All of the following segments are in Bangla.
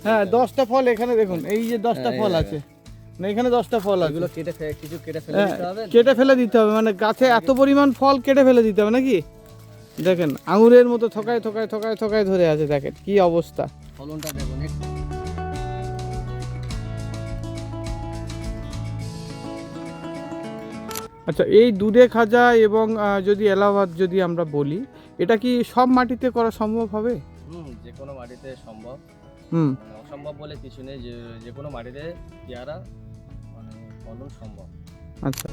হ্যাঁ 10টা ফল এখানে দেখুন, এই যে 10টা ফল আছে, না এখানে 10টা ফল আছে। এগুলো কেটে ফেলে দিতে হবে, কেটে ফেলে দিতে হবে, মানে গাছে এত পরিমাণ ফল কেটে ফেলে দিতে হবে নাকি? দেখেন আঙুরের মতো থকায় থকায় থকায় থকায় ধরে আছে, দেখেন কি অবস্থা। ফলনটা দেখুন। আচ্ছা, এই দুধে খাজা এবং যদি এলাহাবাদ যদি আমরা বলি, এটা কি সব মাটিতে করা সম্ভব হবে? যে কোনো মাটিতে সম্ভব, অসম্ভব বলে কিছু নেই, যে কোনো মাটিতে পেয়ারা মানে ফলন সম্ভব। আচ্ছা,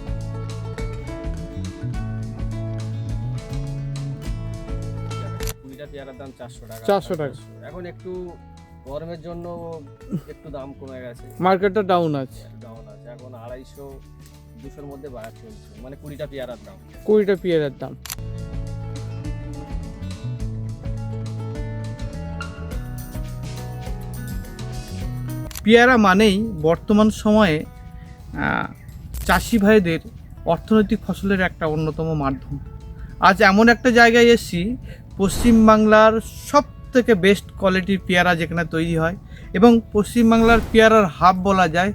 কুড়িটা পেয়ারার দাম 400 টাকা। 400 টাকা। এখন একটু গরমের জন্য একটু দাম কমে গেছে, মার্কেটটা ডাউন আছে। এখন 250-200-র মধ্যে বাজার চলছে, মানে 20টা পেয়ারার দাম। 20টা পেয়ারার দাম। পেয়ারা মানেই বর্তমান সময়ে চাষি ভাইদের অর্থনৈতিক ফসলের একটা অন্যতম মাধ্যম। আজ এমন একটা জায়গায় এসেছি, পশ্চিমবাংলার সব থেকে বেস্ট কোয়ালিটির পেয়ারা যেখানে তৈরি হয় এবং পশ্চিমবাংলার পেয়ারার হাব বলা যায়,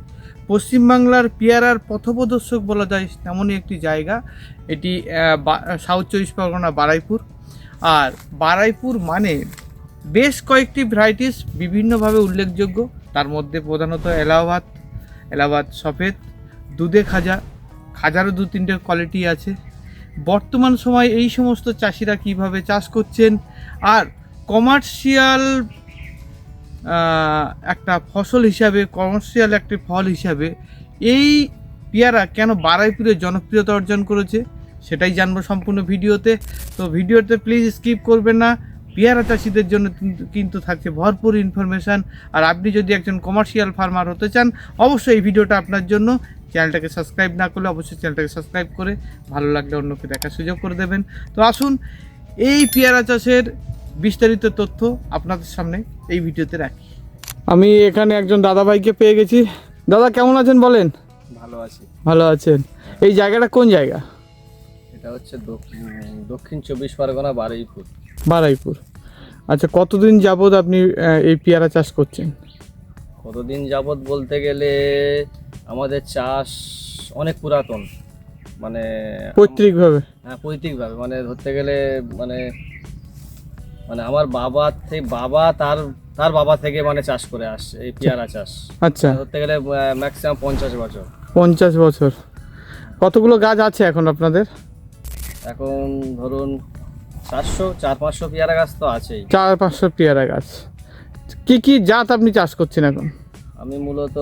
পশ্চিমবাংলার পেয়ারার পথপ্রদর্শক বলা যায়, তেমনই একটি জায়গা। এটি সাউথ 24 পরগনা বারুইপুর। আর বারুইপুর মানে বেশ কয়েকটি ভ্যারাইটিস বিভিন্নভাবে উল্লেখযোগ্য, তার মধ্যে প্রধানত এলাহাবাদ সফেদ, দুধে খাজারও 2-3টে কোয়ালিটি আছে। বর্তমান সময়ে এই সমস্ত চাষিরা কিভাবে চাষ করছেন আর কমার্শিয়াল একটা ফসল হিসাবে, কমার্শিয়াল একটি ফল হিসাবে এই পেয়ারা কেন বারুইপুরে জনপ্রিয়তা অর্জন করেছে, সেটাই জানবো সম্পূর্ণ ভিডিওতে। তো ভিডিওতে প্লিজ স্কিপ করবেন না, পেয়ারা চাষিদের জন্য কিন্তু থাকছে ভরপুর ইনফরমেশান। আর আপনি যদি একজন কমার্শিয়াল ফার্মার হতে চান, অবশ্যই এই ভিডিওটা আপনার জন্য। চ্যানেলটাকে সাবস্ক্রাইব না করলে অবশ্যই চ্যানেলটাকে সাবস্ক্রাইব করে ভালো লাগলে অন্যকে দেখার সুযোগ করে দেবেন। তো আসুন এই পেয়ারা চাষের বিস্তারিত তথ্য আপনাদের সামনে এই ভিডিওতে রাখি। আমি এখানে একজন দাদাভাইকে পেয়ে গেছি। দাদা কেমন আছেন বলেন? ভালো আছি। ভালো আছেন। এই জায়গাটা কোন জায়গা? এটা হচ্ছে দক্ষিণ 24 পরগনা বারুইপুর। আচ্ছা, কতদিন যাবত আপনি এই পেয়ারা চাষ করছেন? কতদিন যাবত বলতে গেলে আমাদের চাষ অনেক পুরাতন, মানে পৈতৃকভাবে। হ্যাঁ পৈতৃকভাবে, মানে ধরতে গেলে মানে আমার তার বাবা থেকে মানে চাষ করে আসছে এই পেয়ারা চাষ। আচ্ছা, ধরতে গেলে ম্যাক্সিমাম 50 বছর। 50 বছর। কতগুলো গাছ আছে এখন আপনাদের? এখন ধরুন 400-500 পেয়ারা গাছ তো আছেই। 400-500 পেয়ারা গাছ। কি জাত আপনি চাষ করছেন এখন? আমি মূলত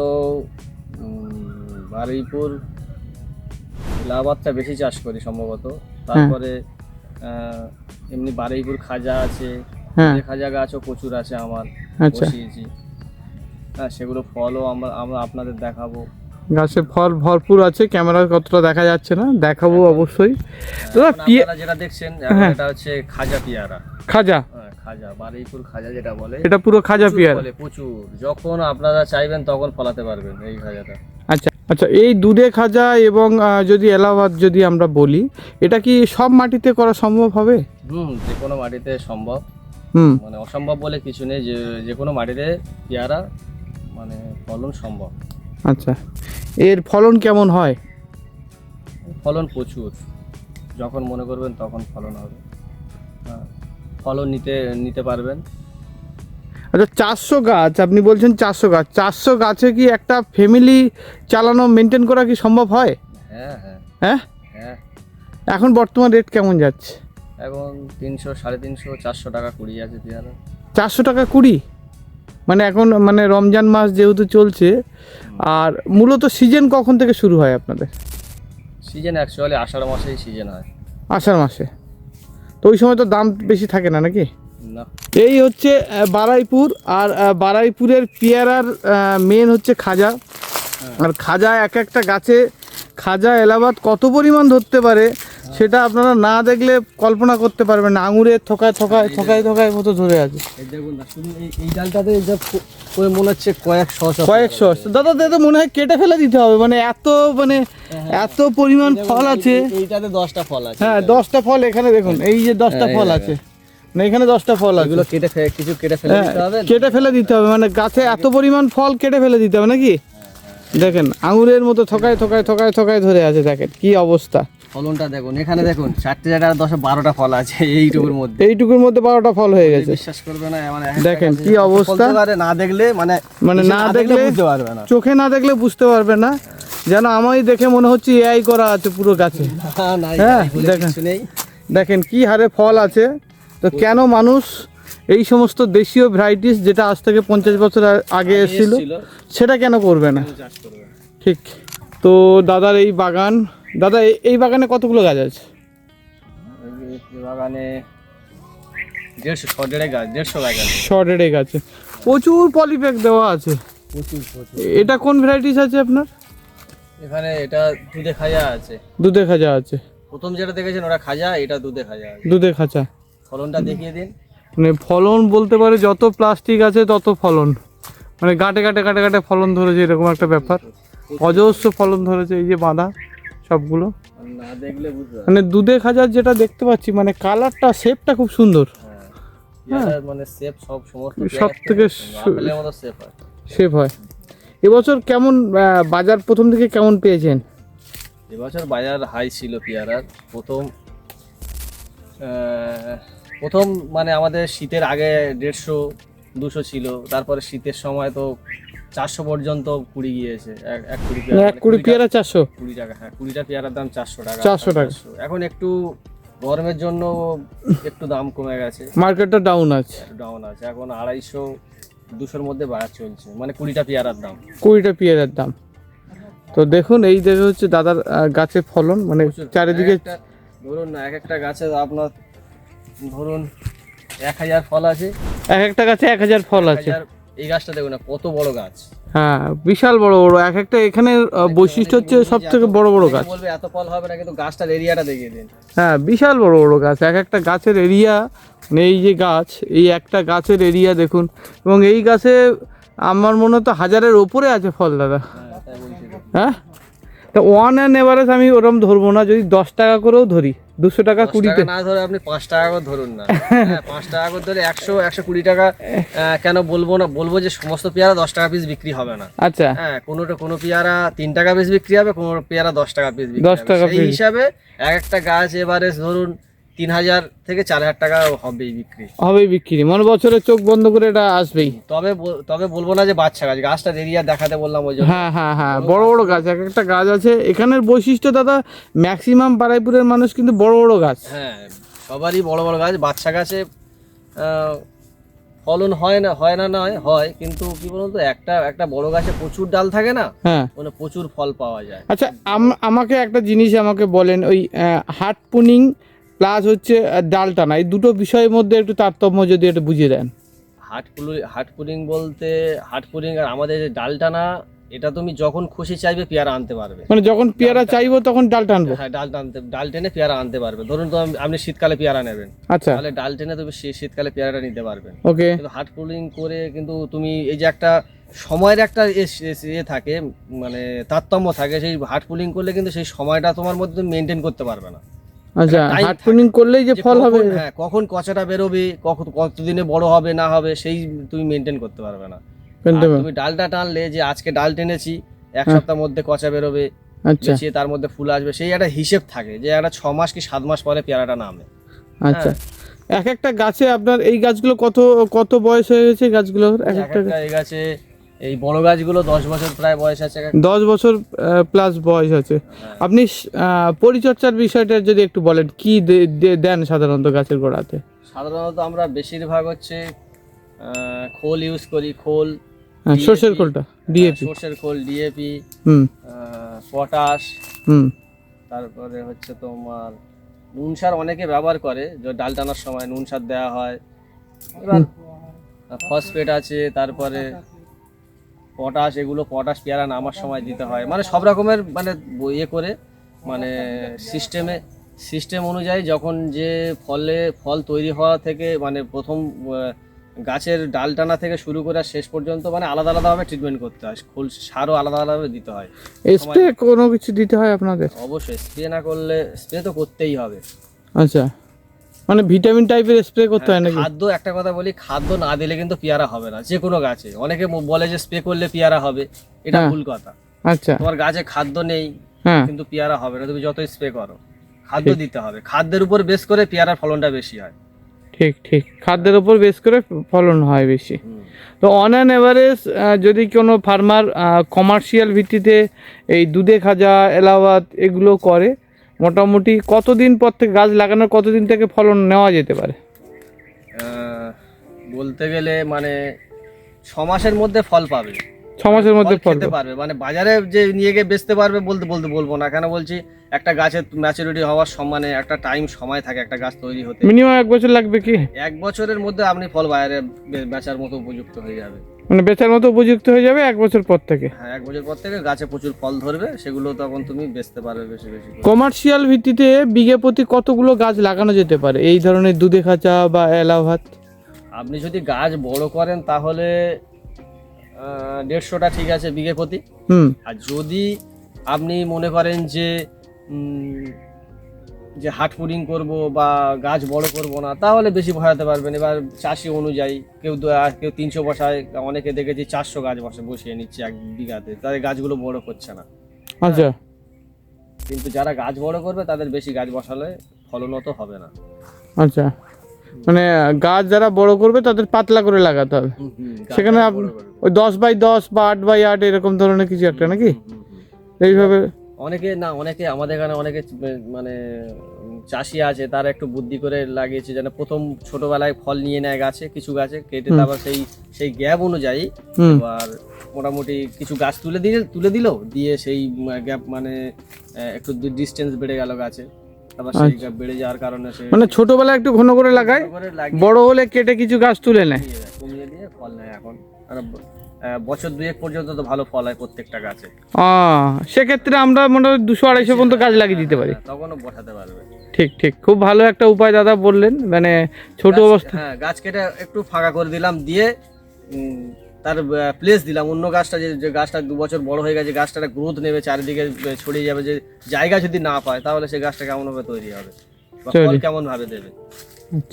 বারুইপুর এলাহাবাদটা বেশি চাষ করি সম্ভবত, তারপরে এমনি বারুইপুর খাজা আছে, খাজা গাছও প্রচুর আছে আমার, বসিয়েছি। হ্যাঁ, সেগুলো ফলও আমরা আপনাদের দেখাবো। গাছে ফল ভরপুর আছে, ক্যামেরায় কতটা দেখা যাচ্ছে না, দেখাবো অবশ্যই। আপনারা যেটা দেখছেন এটা হচ্ছে খাজা পেয়ারা। খাজা, বারুইপুর খাজা যেটা বলে, এটা পুরো খাজা পেয়ারা। প্রচুর, যখন আপনারা চাইবেন তখন ফলাতে পারবেন এই খাজাটা। আচ্ছা, এই দুধে খাজা এবং যদি এলাহাবাদ যদি আমরা বলি, এটা কি সব মাটিতে করা সম্ভব হবে? যে কোনো মাটিতে সম্ভব, মানে অসম্ভব বলে কিছু নেই, যে কোনো মাটিতে পেয়ারা মানে ফলন সম্ভব। আচ্ছা, এর ফলন কেমন হয়? ফলন প্রচুর, যখন মনে করবেন তখন ফলন হবে, ফলন নিতে পারবেন। আচ্ছা, 400 গাছ আপনি বলছেন, 400 গাছ, 400 গাছে কি একটা ফ্যামিলি চালানো, মেনটেন করা কি সম্ভব হয়? হ্যাঁ। এখন বর্তমান রেট কেমন যাচ্ছে? এখন 300, 350, 400 টাকা কুড়ি আছে পেয়ারা। 400 টাকা কুড়ি, মানে এখন মানে রমজান মাস যেহেতু চলছে। আর মূলত সিজন কখন থেকে শুরু হয় আপনাদের? সিজন অ্যাকচুয়ালি আষাঢ় মাসেই সিজন হয়। আষাঢ় মাসে? তো ওই সময় তো দাম বেশি থাকে না নাকি? না। এই হচ্ছে বারুইপুর, আর বারুইপুরের পেয়ারার মেন হচ্ছে খাজা। আর খাজা এক একটা গাছে, খাজা এলাহাবাদ কত পরিমাণ ধরতে পারে সেটা আপনারা না দেখলে কল্পনা করতে পারবেন না। আঙুরের থোকায় থোকায় থোকায় থোকায় মতো ধরে আছে। এই দেখুন না, শুধু এই ডালটাতে যা করে মনে হচ্ছে কয়েকশো দাদা দাদা মনে হয় কেটে ফেলে দিতে হবে, মানে এত এত পরিমাণ ফল আছে। এইটাতে 10টা ফল আছে। হ্যাঁ 10টা ফল এখানে দেখুন, এই যে 10টা ফল আছে, না এখানে 10টা ফল আছে। এগুলো কিছু কেটে ফেলে দিতে হবে, কেটে ফেলে দিতে হবে, মানে গাছে এত পরিমাণ ফল কেটে ফেলে দিতে হবে নাকি? দেখেন আঙুরের মতো থোকায় থোকায় থোকায় থোকায় ধরে আছে, দেখেন কি অবস্থা। ফলনটা দেখুন, এখানে দেখুন 4টে জায়গায় 10-12টা ফল আছে এইটুকুর মধ্যে। এইটুকুর মধ্যে 12টা ফল হয়ে গেছে, বিশ্বাস করবে না। মানে দেখেন কি অবস্থা। না দেখলে মানে না দেখলে বুঝতে পারবে না, চোখে না দেখলে বুঝতে পারবে না, যেন আমায় দেখে মনে হচ্ছে এআই করা আছে পুরো গাছে। হ্যাঁ দেখেন, দেখেন কি হারে ফল আছে। তো কেন মানুষ এই সমস্ত দেশীয় ভ্যারাইটিস, যেটা আজ থেকে 50 বছর আগে এসেছিল, সেটা কেন করবে না? ঠিক। তো দাদার এই বাগান, দাদা এই বাগানে কতগুলো গাছ আছে? বাগানে 150 গাছ আছে। 100 গাছে প্রচুর পলিপ্যাক দেওয়া আছে। এটা কোন ভ্যারাইটিস আছে আপনার এখানে? এটা দুধে খাজা আছে। দুধে খাজা আছে। প্রথম যেটা দেখেছেন ওটা খাজা, এটা দুধে খাজা আছে। দুধে খাজা। ফলনটা দেখিয়ে দিন। মানে ফলন বলতে পারে যত প্লাস্টিক আছে তত ফলন, মানে গাঁটে গাঁটে গাঁটে গাঁটে ফলন ধরেছে, এরকম একটা ব্যাপার। অজস্র ফলন ধরেছে, এই যে বাঁধা সবগুলো। না দেখলে বুঝতে মানে দুধে খাজার যেটা দেখতে পাচ্ছি, মানে কালারটা, শেপটা খুব সুন্দর। হ্যাঁ, মানে শেপ সমস্ত সব থেকে আপেলের মতো শেপ হয়। শেপ হয়। এবছর কেমন বাজার প্রথম থেকে কেমন পেয়েছেন? এবছর বাজার হাই ছিল পেয়ারার। প্রথম মানে আমাদের শীতের আগে 150-200 ছিল, তারপরে শীতের সময় তো 400 পর্যন্ত কুড়ি গিয়েছে। এক কুড়ি পেয়ারা 400 20 টাকা। হ্যাঁ, 20টা পেয়ারার দাম 400 টাকা। 400 টাকা। এখন একটু গরমের জন্য একটু দাম কমে গেছে, মার্কেটটা ডাউন আছে। এখন 250-200-র মধ্যে বাজার চলছে, মানে 20টা পেয়ারার দাম। 20টা পেয়ারার দাম। তো দেখুন এই দেখে হচ্ছে দাদার গাছে ফলন, মানে চারিদিকে ধরুন না, এক একটা গাছে আপনার ধরুন 1000 ফল আছে। এক একটা গাছে 1000 ফল আছে। এই গাছটা দেখুন না কত বড় গাছ। হ্যাঁ বিশাল বড় বড় এক একটা। এখানে বৈশিষ্ট্য হচ্ছে সব থেকে বড় বড় গাছ। বলবে এত ফল হবে না, কিন্তু গাছটার এরিয়াটা দেখিয়ে দিন। হ্যাঁ বিশাল বড় বড় গাছ, এক একটা গাছের এরিয়া, মানে এই যে গাছ, এই একটা গাছের এরিয়া দেখুন। এবং এই গাছে আমার মনে হয় তো 1000-এর ওপরে আছে ফল দাদা। হ্যাঁ, তা ওয়ান অ্যান্ড এভারেজ আমি ওরকম ধরবো না, যদি 10 টাকা করেও ধরি, 200 টাকা 20 না ধরে আপনি 5 টাকা করে ধরুন না। 5 টাকা করে ধরে 100-120 টাকা কেন বলবো না? বলবো যে সমস্ত পেয়ারা 10 টাকা পিস বিক্রি হবে না। আচ্ছা। হ্যাঁ, কোনো পেয়ারা 3 টাকা পিস বিক্রি হবে, কোনো পেয়ারা 10 টাকা পিস বিক্রি 10 টাকা হবে। সেই হিসাবে এক একটা গাছ এভারেজ ধরুন 3000 থেকে 4000 টাকা হবেই বিক্রি। মানে বছরে চোখ বন্ধ করে এটা আসবেই। তবে বলবো না যে বাচ্চা গাছ, গাছটার এরিয়া দেখাতে বললাম ওই জন্য। হ্যাঁ বড় বড় গাছ, এক একটা গাছ আছে। এখানের বৈশিষ্ট্য দাদা, ম্যাক্সিমাম বারাইপুরের মানুষ কিন্তু বড় বড় গাছ। হ্যাঁ, সবারই বড় বড় গাছ। বাচ্চা গাছে ফলন হয় কিন্তু কি বলুন তো, একটা বড় গাছে প্রচুর ডাল থাকে না, হ্যাঁ, মানে প্রচুর ফল পাওয়া যায়। আচ্ছা আমাকে একটা জিনিস আমাকে বলেন, ওই হার্ট পুনিং প্লাস হচ্ছে ডাল টানা, এই দুটো বিষয়ের মধ্যে একটু তারতম্য যদি একটু বুঝিয়ে দেন। হার্ট পুডিং বলতে, হার্ট পুডিং আর আমাদের যে ডাল টানা, এটা তুমি যখন খুশি চাইবে পেয়ারা আনতে পারবে। মানে যখন পেয়ারা চাইবো তখন ডাল টানবো? হ্যাঁ, ডাল টেনে পেয়ারা আনতে পারবে। ধরুন তো আপনি শীতকালে পেয়ারা নেবেন, আচ্ছা, তাহলে ডাল টেনে তুমি শীতকালে পেয়ারাটা নিতে পারবেন। ওকে। কিন্তু হার্ট পুডিং করে কিন্তু তুমি এই যে একটা সময়ের একটা থাকে, মানে তারতম্য থাকে, সেই হার্ট পুডিং করলে কিন্তু সেই সময়টা তোমার মধ্যে মেনটেন করতে পারবে না। আচ্ছা, হার্ট পুনিং করলেই যে ফল হবে? হ্যাঁ, কখন কচাটা বেরোবে, কতদিনে বড় হবে না হবে, সেই তুমি মেনটেন করতে পারবে না। তুমি ডালটা টানলে যে আজকে ডাল টেনেছি, এক সপ্তাহের মধ্যে কচা বেরোবে, আচ্ছা, তার মধ্যে ফুল আসবে, সেই একটা হিসেব থাকে যে একটা 6 মাস কি 7 মাস পরে পেয়ারাটা নামে। আচ্ছা, এক একটা গাছে আপনার এই গাছগুলো কত বয়স হয়ে গেছে গাছগুলোর? এক একটা এই গাছে, এই বড় গাছগুলো 10 বছর প্রায় বয়স আছে। 10 বছর প্লাস বয়স আছে। আপনি পরিচর্যার বিষয়টা যদি একটু বলেন, কি দেন সাধারণত গাছের গোড়াতে? সাধারণত আমরা বেশিরভাগ হচ্ছে খোল ইউজ করি। খোল, সরষের খোলটা, ডিএপি, সরষের খোল, ডিএপি, পটাশ, তারপরে হচ্ছে তোমার নুন সার অনেকে ব্যবহার করে, যে ডাল টানার সময় নুন সার দেওয়া হয়। এবার ফসফেট আছে, তারপরে পটাশ, এগুলো পটাশ পেয়ারা নামার সময় দিতে হয়। মানে সব রকমের মানে ইয়ে করে, মানে সিস্টেমে সিস্টেম অনুযায়ী যখন যে ফল তৈরি হওয়া থেকে মানে প্রথম গাছের ডাল টানা থেকে শুরু করে শেষ পর্যন্ত মানে আলাদা আলাদাভাবে ট্রিটমেন্ট করতে হয়, ফুল সারও আলাদা আলাদাভাবে দিতে হয়। স্প্রে কোনো কিছু দিতে হয় আপনাদের? অবশ্যই স্প্রে না করলে, স্প্রে তো করতেই হবে। আচ্ছা, মানে ভিটামিন টাইপের স্প্রে করতে হয় নাকি? খাদ্য, একটা কথা বলি, খাদ্য না দিলে কিন্তু পেয়ারা হবে না যে কোনো গাছে। অনেকে বলে যে স্প্রে করলে পেয়ারা হবে, এটা ভুল কথা। আচ্ছা, তোমার গাছে খাদ্য নেই হ্যাঁ, কিন্তু পেয়ারা হবে না, তুমি যতই স্প্রে করো। খাদ্য দিতে হবে, খাদ্যের উপর বেস করে পেয়ারার ফলনটা বেশি হয়। ঠিক ঠিক, খাদ্যের উপর বেস করে ফলন হয় বেশি। তো অন অ্যান এভারেজ যদি কোনো ফার্মার কমার্শিয়াল ভিত্তিতে এই দুধে খাজা, এলাহাবাদ এগুলো করে, মোটামুটি কতদিন পর থেকে গাছ লাগানোর কতদিন থেকে ফলন নেওয়া যেতে পারে? বলতে গেলে মানে 6 মাসের মধ্যে ফল পাবে, 6 মাসের মধ্যে ফল খেতে পারবে। মানে বাজারে যে নিয়ে গিয়ে বেচতে পারবে বলবো না, কেন বলছি, একটা গাছের ম্যাচুরিটি হওয়ার মানে একটা সময় থাকে একটা গাছ তৈরি হতে। মিনিমাম 1 বছর লাগবে কি? 1 বছরের মধ্যে আপনি ফল বাইরে বেচার মতো উপযুক্ত হয়ে যাবে। মানে বেচার মতো উপযুক্ত হয়ে যাবে 1 বছর পর থেকে? হ্যাঁ, 1 বছর পর থেকে গাছে প্রচুর ফল ধরবে, সেগুলো তখন তুমি বেচতে পারবে বেশি বেশি করে। কমার্শিয়াল ভিত্তিতে বিঘে প্রতি কতগুলো গাছ লাগানো যেতে পারে এই ধরনের দুধে খাঁচা বা এলাহাবাদ? আপনি যদি গাছ বড় করেন তাহলে 150টা ঠিক আছে বিঘে প্রতি। আর যদি আপনি মনে করেন যে যে হাট পুডিং করব বা গাছ বড় করব না, তাহলে বেশি বসাতে পারবেন। এবার চাষি অনুযায়ী কেউ 300 বসায়, অনেকে দেখেছি 400 গাছ বসিয়ে নিচ্ছে 1 বিঘাতে, তাদের গাছগুলো বড় করছে না। আচ্ছা, কিন্তু যারা গাছ বড় করবে তাদের বেশি গাছ বসালে ফলনও তো হবে না। আচ্ছা, মানে গাছ যারা বড় করবে তাদের পাতলা করে লাগাতে হবে। সেখানে ওই 10x10 বা 8x8 এরকম ধরনের কিছু একটা নাকি? এইভাবে অনেকে আমাদের এখানে অনেকে মানে চাষি আছে, তারা একটু বুদ্ধি করে লাগিয়েছে যেন প্রথম ছোটবেলায় ফল নিয়ে নেয় গাছে, কিছু গাছে কেটে, তারপর সেই গ্যাপ অনুযায়ী এবার মোটামুটি কিছু গাছ তুলে দিল, দিয়ে সেই গ্যাপ মানে একটু ডিস্টেন্স বেড়ে গেল গাছে। তারপর সেই গ্যাপ বেড়ে যাওয়ার কারণে মানে ছোটবেলায় একটু ঘন করে লাগায়, বড় হলে কেটে কিছু গাছ তুলে নেয়, কমিয়ে দিয়ে ফল নেয়। এখন আর বছর 2-1 পর্যন্ত তো ভালো ফল হয় প্রত্যেকটা গাছে। সেক্ষেত্রে আমরা মোটামুটি 200-250 পর্যন্ত গাছ লাগিয়ে দিতে পারি, তখনও বসাতে পারবে। ঠিক ঠিক, খুব ভালো একটা উপায় দাদা বললেন। মানে ছোট অবস্থা, হ্যাঁ, গাছ কেটে একটু ফাঁকা করে দিলাম, দিয়ে তার প্লেস দিলাম অন্য গাছটা, যে গাছটা 2 বছর বড় হয়ে গেছে, গাছটা গ্রোথ নেবে, চারিদিকে ছড়িয়ে যাবে, যে জায়গা যদি না পায় তাহলে সেই গাছটা কেমন ভাবে তৈরি হবে বা ফল কেমন ভাবে দেবে।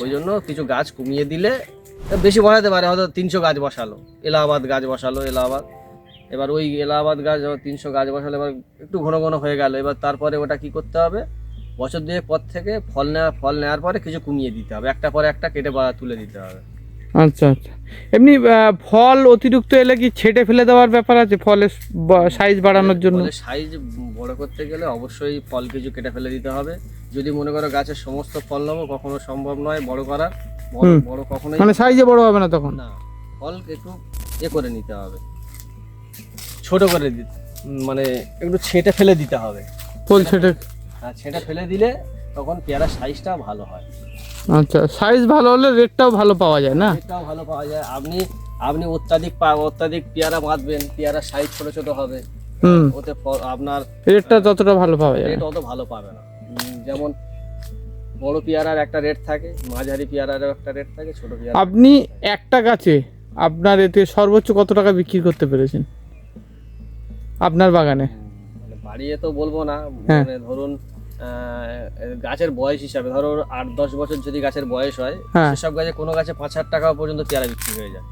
ওই জন্য কিছু গাছ কমিয়ে দিলে বেশি বসাতে পারে, হয়তো 300 গাছ বসালো, এলাহাবাদ গাছ বসালো, এবার ওই এলাহাবাদ গাছ 300 গাছ বসালো, এবার একটু ঘন ঘন হয়ে গেল। এবার তারপরে ওটা কি করতে হবে, বছর 2 পর থেকে ফল নেওয়ার পরে কিছু কমিয়ে দিতে হবে, একটা পরে একটা কেটে তুলে দিতে হবে। আচ্ছা আচ্ছা, এমনি ফল অতিরিক্ত এলে কি ছেটে ফেলে দেওয়ার ব্যাপার আছে ফলের সাইজ বাড়ানোর জন্য? সাইজ বড় করতে গেলে অবশ্যই ফল কিছু কেটে ফেলে দিতে হবে। যদি মনে করো গাছের সমস্ত ফল নেবো, কখনো সম্ভব নয় বড় করার, বড় কখনোই, মানে সাইজে বড় হবে না তখন? না, ফল একটু করে নিতে হবে, ছোট করে দিতে, মানে একটু ছেটে ফেলে দিতে হবে। ফল ছেটে, হ্যাঁ, ছেটে ফেলে দিলে তখন পেয়ারার সাইজটা ভালো হয়। আচ্ছা, সাইজ ভালো হলে রেটটাও ভালো পাওয়া যায় না? রেটটাও ভালো পাওয়া যায়। আপনি অত্যাধিক পেয়ারা বাঁধবেন, পেয়ারার সাইজ ছোট ছোট হবে, ওতে আপনার রেটটা ততটা ভালো পাওয়া যায়, রেট অত ভালো পাবে না। যেমন বড় পেয়ারার একটা রেট থাকে, মাঝারি পেয়ারারও একটা রেট থাকে, ছোট পেয়ারা। আপনি একটা গাছে আপনার এতে সর্বোচ্চ কত টাকা বিক্রি করতে পেরেছেন আপনার বাগানে? মানে বাড়িয়ে তো বলবো না, মানে ধরুন গাছের বয়স হিসাবে, ধরো 8-10 বছর যদি গাছের বয়স হয়, সেসব গাছে কোনো গাছে 5,000 টাকা পর্যন্ত পেয়ারা বিক্রি হয়ে যায়।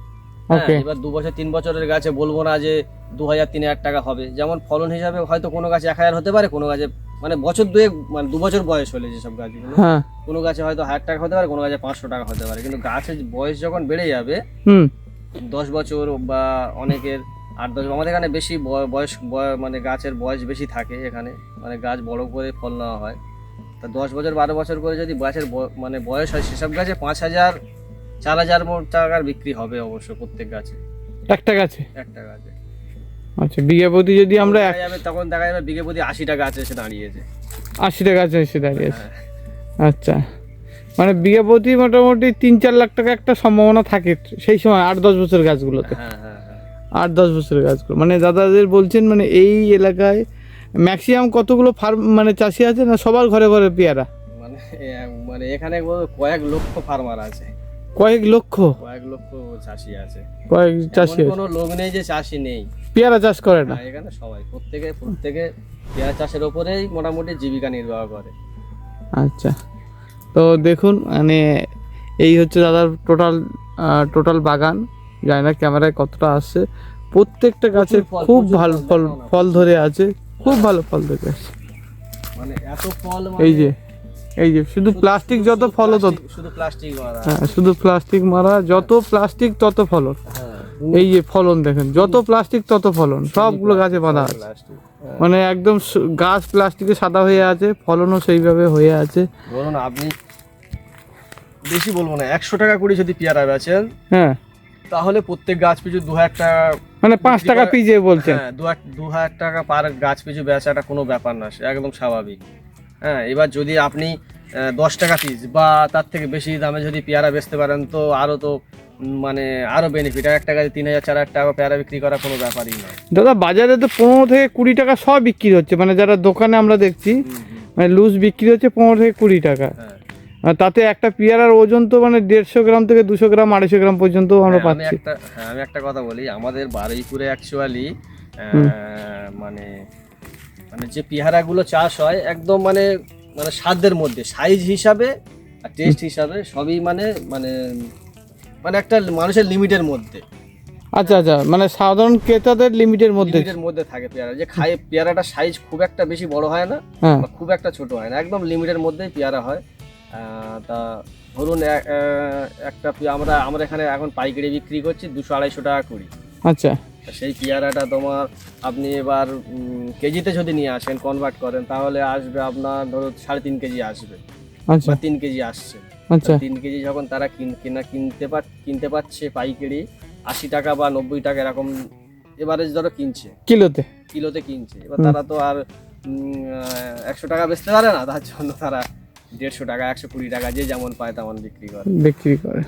এবার 2 বছর 3 বছরের গাছে বলবো না যে 2,000-3,000 টাকা হবে। যেমন ফলন হিসাবে হয়তো কোনো গাছে 1,000 হতে পারে, কোনো গাছে মানে বছর 2 মানে 2 বছর বয়স হলে যেসব গাছগুলো, কোনো গাছে হয়তো 1,000 টাকা হতে পারে, কোনো গাছে 500 টাকা হতে পারে। কিন্তু গাছের বয়স যখন বেড়ে যাবে, 10 বছর বা অনেকের 8-10, আমাদের এখানে বেশি বয়স মানে গাছের বয়স বেশি থাকে এখানে, মানে গাছ বড় করে ফল নেওয়া হয়। তা 10 বছর 12 বছর করে যদি গাছের মানে বয়স হয়, সেসব গাছে 5,000-4,000 টাকার বিক্রি হবে অবশ্য প্রত্যেক গাছে, একটা গাছে। আচ্ছা, বিঘা প্রতি যদি আমরা তখন দেখা যাবে বিঘে প্রতি 80 টাকা গাছ এসে দাঁড়িয়েছে, 80 টাকা গাছ এসে দাঁড়িয়েছে। আচ্ছা, মানে বিঘা প্রতি মোটামুটি 3-4 লাখ টাকা একটা সম্ভাবনা থাকে সেই সময় 8-10 বছর গাছগুলোতে। 8-10 বছরের গাছগুলো, মানে দাদাদের বলছেন, মানে এই এলাকায় ম্যাক্সিমাম কতগুলো ফার্ম মানে চাষি আছে না, সবার ঘরে ঘরে পেয়ারা? মানে এখানে কয়েক লক্ষ ফার্মার আছে, কয়েক লক্ষ চাষি আছে। কয়েক চাষি কোনো লোক নেই যে চাষি নেই, পেয়ারা চাষ করে না। এখানে সবাই প্রত্যেকে পেয়ারা চাষের ওপরেই মোটামুটি জীবিকা নির্বাহ করে। আচ্ছা, তো দেখুন মানে এই হচ্ছে দাদার টোটাল বাগান। জানি না ক্যামেরায় কতটা আসছে, প্রত্যেকটা গাছে ফল, খুব প্রচুর ভালো ফল, ফল ধরে আছে, খুব ভালো ফল ধরে আছে। মানে এত ফল, এই যে শুধু প্লাস্টিক যত ফল তত, শুধু প্লাস্টিক মারা। হ্যাঁ শুধু প্লাস্টিক মারা, যত প্লাস্টিক তত ফলন। হ্যাঁ, এই যে ফলন দেখেন, যত প্লাস্টিক তত ফলন, সবগুলো গাছে বাঁধা আছে। মানে একদম গাছ প্লাস্টিকে সাদা হয়ে আছে, ফলনও সেইভাবে হয়ে আছে। বলুন আপনি, বেশি বলবো না, 100 টাকা করে যদি পেয়ারা বেচেন, হ্যাঁ তাহলে প্রত্যেক গাছ পিছু 2,000 টাকা, মানে 5 টাকা পিজে বলছেন। হ্যাঁ 2,000 টাকা পার গাছ পিছু বেচাটা কোনো ব্যাপার না, সে একদম স্বাভাবিক। হ্যাঁ, এবার যদি আপনি 10 টাকা পিস বা তার থেকে বেশি দামে যদি পেয়ারা বেচতে পারেন, তো আরো তো মানে আরো বেনিফিট। একটা গাছে 3,000 4,000 টাকা পেয়ারা বিক্রি করা কোনো ব্যাপারই নয়। দাদা বাজারে তো 15 থেকে 20 টাকা সব বিক্রি হচ্ছে, মানে যারা দোকানে আমরা দেখছি মানে লুজ বিক্রি হচ্ছে 15 থেকে 20 টাকা। হ্যাঁ, আর তাতে একটা পেয়ারার ওজন তো মানে 150 গ্রাম থেকে 200 গ্রাম 250 গ্রাম পর্যন্ত আমরা পাচ্ছি। আমি একটা কথা বলি, আমাদের বারুইপুরে অ্যাকচুয়ালি মানে মানে যে পেয়ারাগুলো চাষ হয় একদম মানে মানে স্বাদের মধ্যে, সাইজ হিসাবে আর টেস্ট হিসাবে সবই মানে মানে মানে একটা মানুষের লিমিটের মধ্যে। আচ্ছা আচ্ছা, মানে সাধারণ ক্রেতাদের লিমিটের মধ্যে থাকে পেয়ারা, যে খায় পেয়ারাটা সাইজ খুব একটা বেশি বড় হয় না, হ্যাঁ বা খুব একটা ছোট হয় না, একদম লিমিটের মধ্যেই পেয়ারা হয়। তা ধরুন একটা আমরা এখানে এখন পাইকারি বিক্রি করছি 200-250 টাকা করে। আচ্ছা, সেই পেয়ারাটা তোমার আপনি এবার কেজিতে যদি নিয়ে আসেন, কনভার্ট করেন, তাহলে আসবে আপনার ধরো 3.5 কেজি আসবে, আচ্ছা বা 3 কেজি আসছে। আচ্ছা 3 কেজি যখন তারা কিনতে পারছে পাইকারি 80 টাকা বা 90 টাকা এরকম এভারেজ ধরো কিনছে, কিলোতে কিনছে। এবার তারা তো আর 100 টাকা বেচতে পারে না, তার জন্য তারা 150 টাকা 120 টাকা যে যেমন পায় তেমন বিক্রি করে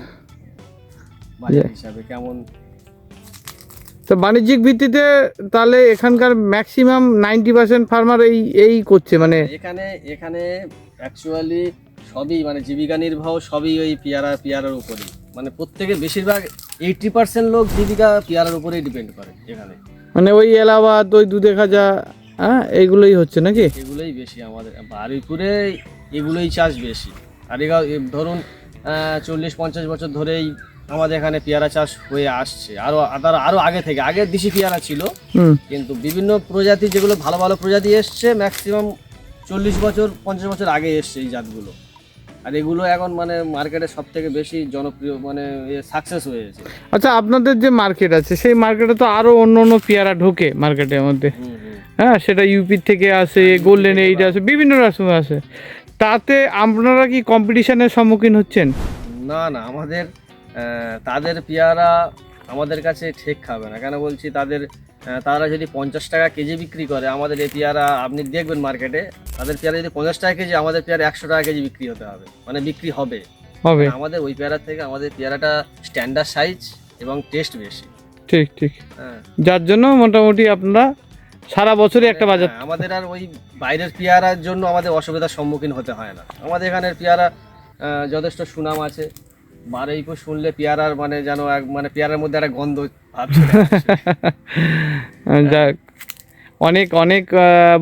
বাজার হিসাবে। কেমন তো বাণিজ্যিক ভিত্তিতে তাহলে এখানকার ম্যাক্সিমাম 90% ফার্মার এই করছে, মানে এখানে অ্যাকচুয়ালি সবই মানে জীবিকা নির্বাহ সবই ওই পেয়ারার উপরেই, মানে প্রত্যেকের বেশিরভাগ 80% লোক জীবিকা পেয়ারার উপরেই ডিপেন্ড করে এখানে। মানে ওই এলাহাবাদ, ওই দুধে খাজা, হ্যাঁ এইগুলোই হচ্ছে নাকি? এগুলোই বেশি আমাদের বারুইপুরে, এগুলোই চাষ বেশি। আর ধরুন 40-50 বছর ধরেই আমাদের এখানে পেয়ারা চাষ হয়ে আসছে, আরো আগে দেশি পেয়ারা ছিল, কিন্তু বিভিন্ন প্রজাতি যেগুলো ভালো ভালো প্রজাতি এসছে ম্যাক্সিমাম 40-50 বছর আগে এসছে এই জাতগুলো। আর এগুলো এখন মানে মার্কেটে সব থেকে বেশি জনপ্রিয়, মানে সাকসেস হয়েছে। আচ্ছা, আপনাদের যে মার্কেট আছে সেই মার্কেটে তো আরো অন্য পেয়ারা ঢোকে মার্কেটের মধ্যে, হ্যাঁ সেটা ইউপি থেকে আসে, গোল্ডেন এইট আসে, বিভিন্ন রকম আসে, তাতে আপনারা কি কম্পিটিশনের সম্মুখীন হচ্ছেন? না, আমাদের তাদের পেয়ারা আমাদের কাছে ঠিক খাবে না। কেন বলছি, তারা যদি 50 টাকা কেজি বিক্রি করে, আমাদের এই পেয়ারা আপনি দেখবেন মার্কেটে, তাদের পেয়ারা যদি 50 টাকা কেজি, আমাদের পেয়ারা 100 টাকা কেজি বিক্রি হবে। আমাদের ওই পেয়ারা থেকে আমাদের পেয়ারাটা স্ট্যান্ডার্ড সাইজ এবং টেস্ট বেশি। ঠিক, যার জন্য মোটামুটি আপনারা সারা বছরই একটা বাজার, আমাদের আর ওই বাইরের পেয়ারার জন্য আমাদের অসুবিধার সম্মুখীন হতে হয় না। আমাদের এখানের পেয়ারা যথেষ্ট সুনাম আছে। বারুইপুর শুনলে পেয়ারার মানে যেন মানে পেয়ারার মধ্যে একটা গন্ধ ভাব চলে আসে। যাক, অনেক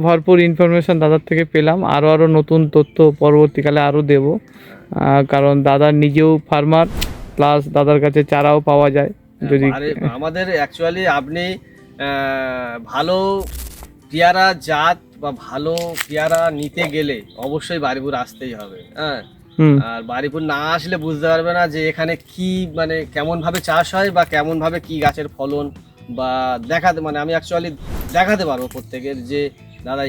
ভরপুর ইনফরমেশন দাদার থেকে পেলাম। আরও নতুন তথ্য পরবর্তীকালে আরও দেব, কারণ দাদা নিজেও ফার্মার, প্লাস দাদার কাছে চারাও পাওয়া যায়। যদি আমাদের অ্যাকচুয়ালি আপনি ভালো পেয়ারা জাত বা ভালো পেয়ারা নিতে গেলে অবশ্যই বারুইপুর আসতেই হবে। হ্যাঁ, আর বারুইপুর না আসলে বুঝতে পারবে না যে এখানে কি মানে কেমন ভাবে চাষ হয় বা কেমন ভাবে কি গাছের ফলন, বা মানে আমি অ্যাকচুয়ালি দেখাতে পারবো প্রত্যেকের যে দাদা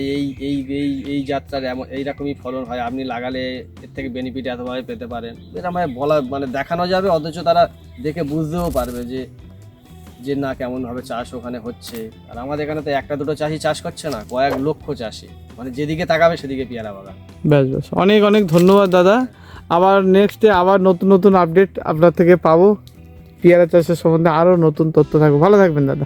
এই যাত্রার এইরকমই ফলন হয়, আপনি লাগালে এর থেকে বেনিফিট এতভাবে পেতে পারেন। এটা মানে বলা মানে দেখানো যাবে, অথচ তারা দেখে বুঝতেও পারবে যে না কেমনভাবে চাষ ওখানে হচ্ছে। আর আমাদের এখানে তো একটা দুটো চাষি চাষ করছে না, কয়েক লক্ষ চাষি, মানে যেদিকে তাকাবে সেদিকে পেয়ারা বাগান। বেশ, অনেক ধন্যবাদ দাদা। আবার নেক্সটে আবার নতুন আপডেট আপনার থেকে পাবো, পেয়ারা চাষের সম্বন্ধে আরও নতুন তথ্য থাকবে। ভালো থাকবেন দাদা।